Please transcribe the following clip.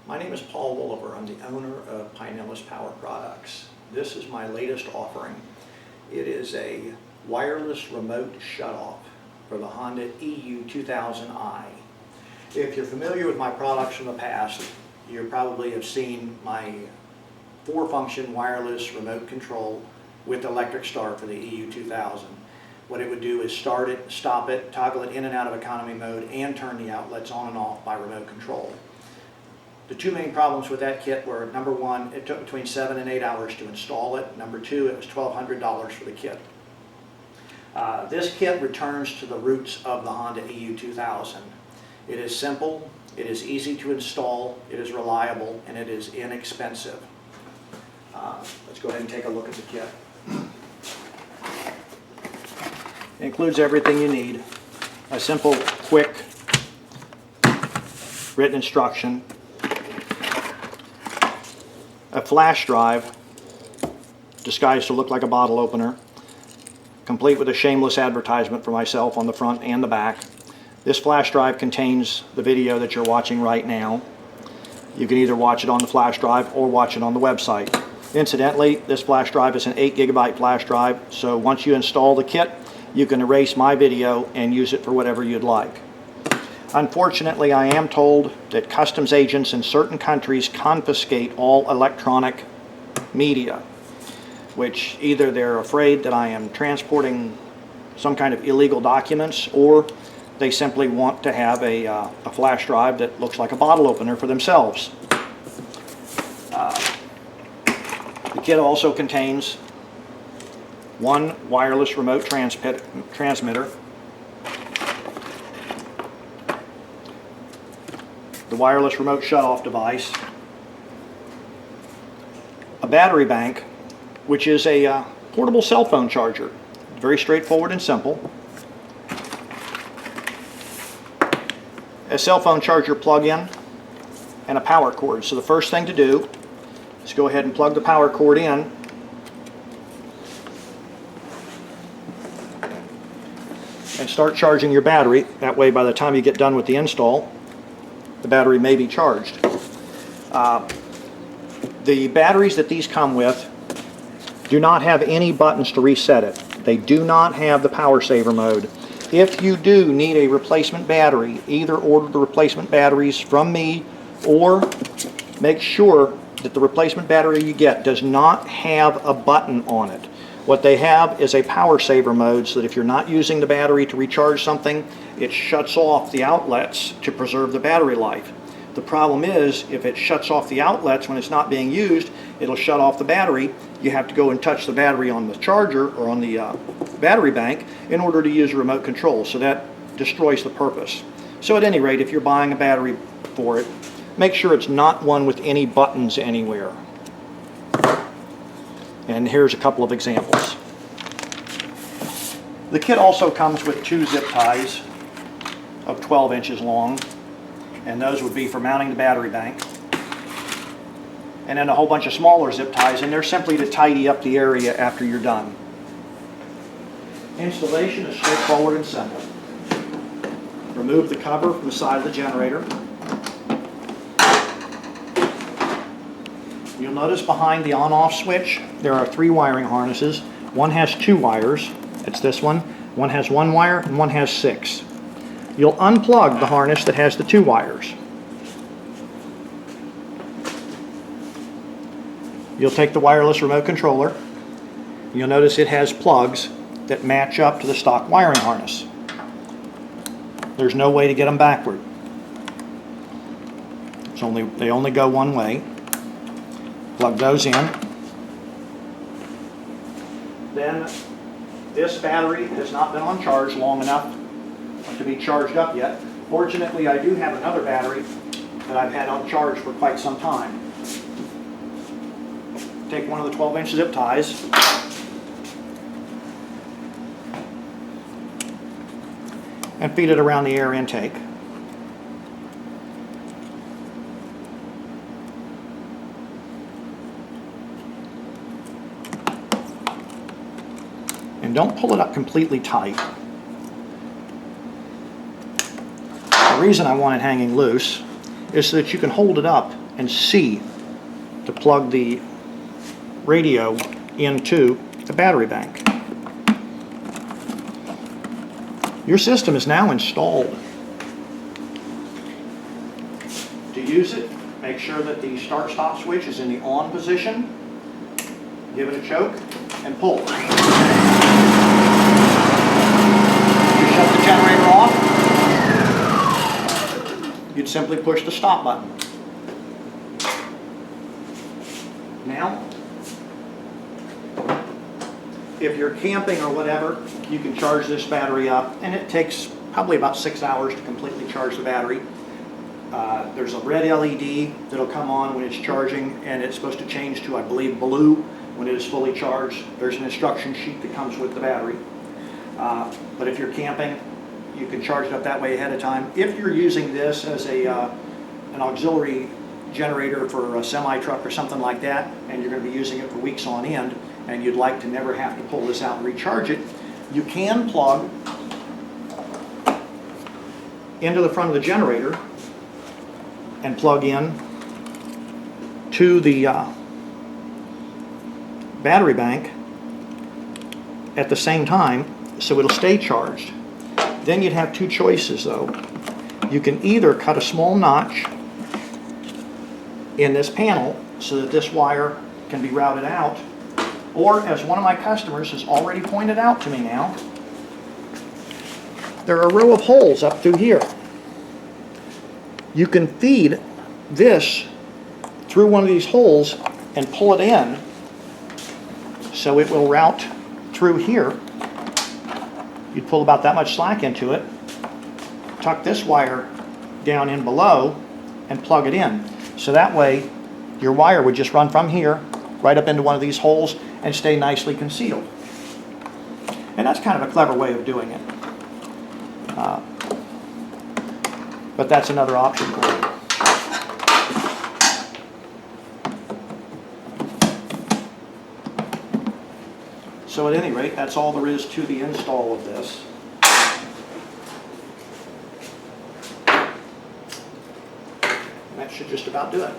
My name is Paul Wolliver. I'm the owner of Pinellas Power Products. This is my latest offering. It is a wireless remote shutoff for the Honda EU2000i. If you're familiar with my products from the past, you probably have seen my 4-function wireless remote control with electric start for the EU2000. What it would do is start it, stop it, toggle it in and out of economy mode, and turn the outlets on and off by remote control. The two main problems with that kit were, number one, it took between 7 and 8 hours to install it. Number two, it was $1,200 for the kit. This kit returns to the roots of the Honda EU2000. It is simple, it is easy to install, it is reliable, and it is inexpensive. Let's go ahead and take a look at the kit. It includes everything you need. A simple, quick, written instruction. A flash drive disguised to look like a bottle opener, complete with a shameless advertisement for myself on the front and the back. This flash drive contains the video that you're watching right now. You can either watch it on the flash drive or watch it on the website. Incidentally, this flash drive is an 8 GB flash drive, so once you install the kit, you can erase my video and use it for whatever you'd like. Unfortunately, I am told that customs agents in certain countries confiscate all electronic media, which either they're afraid that I am transporting some kind of illegal documents, or they simply want to have a flash drive that looks like a bottle opener for themselves. The kit also contains one wireless remote transmitter, the wireless remote shutoff device, a battery bank, which is a portable cell phone charger. Very straightforward and simple. A cell phone charger plug-in, and a power cord. So the first thing to do is go ahead and plug the power cord in. And start charging your battery. That way, by the time you get done with the install, the battery may be charged. The batteries that these come with do not have any buttons to reset it. They do not have the power saver mode. If you do need a replacement battery, either order the replacement batteries from me, or make sure that the replacement battery you get does not have a button on it. What they have is a power saver mode, so that if you're not using the battery to recharge something, it shuts off the outlets to preserve the battery life. The problem is, if it shuts off the outlets when it's not being used, it'll shut off the battery. You have to go and touch the battery on the charger or on the battery bank in order to use a remote control, so that destroys the purpose. So at any rate, if you're buying a battery for it, make sure it's not one with any buttons anywhere. And here's a couple of examples. The kit also comes with 2 zip ties of 12 inches long, and those would be for mounting the battery bank. And then a whole bunch of smaller zip ties, and they're simply to tidy up the area after you're done. Installation is straightforward and simple. Remove the cover from the side of the generator. You'll notice behind the on-off switch there are 3 wiring harnesses. One has 2 wires, it's this one. One has 1 wire and one has 6. You'll unplug the harness that has the 2 wires. You'll take the wireless remote controller. You'll notice it has plugs that match up to the stock wiring harness. There's no way to get them backward. They only go one way. Plug those in. Then this battery has not been on charge long enough to be charged up yet. Fortunately, I do have another battery that I've had on charge for quite some time. Take one of the 12-inch zip ties, and feed it around the air intake. And don't pull it up completely tight. The reason I want it hanging loose is so that you can hold it up and C to plug the radio into the battery bank. Your system is now installed. To use it, make sure that the start-stop switch is in the on position. Give it a choke and pull. You shut the generator off. You'd simply push the stop button. Now, if you're camping or whatever, you can charge this battery up, and it takes probably about 6 hours to completely charge the battery. There's a red LED that'll come on when it's charging, and it's supposed to change to, I believe, blue when it is fully charged. There's an instruction sheet that comes with the battery. But if you're camping, you can charge it up that way ahead of time. If you're using this as an auxiliary generator for a semi-truck or something like that, and you're going to be using it for weeks on end, and you'd like to never have to pull this out and recharge it, you can plug into the front of the generator and plug in to the battery bank at the same time, so it'll stay charged. Then you'd have two choices though. You can either cut a small notch in this panel so that this wire can be routed out, or as one of my customers has already pointed out to me now, there are a row of holes up through here. You can feed this through one of these holes and pull it in so it will route through here. You'd pull about that much slack into it, tuck this wire down in below, and plug it in. So that way your wire would just run from here right up into one of these holes and stay nicely concealed. And that's kind of a clever way of doing it. But that's another option for you. So at any rate, that's all there is to the install of this. And that should just about do it.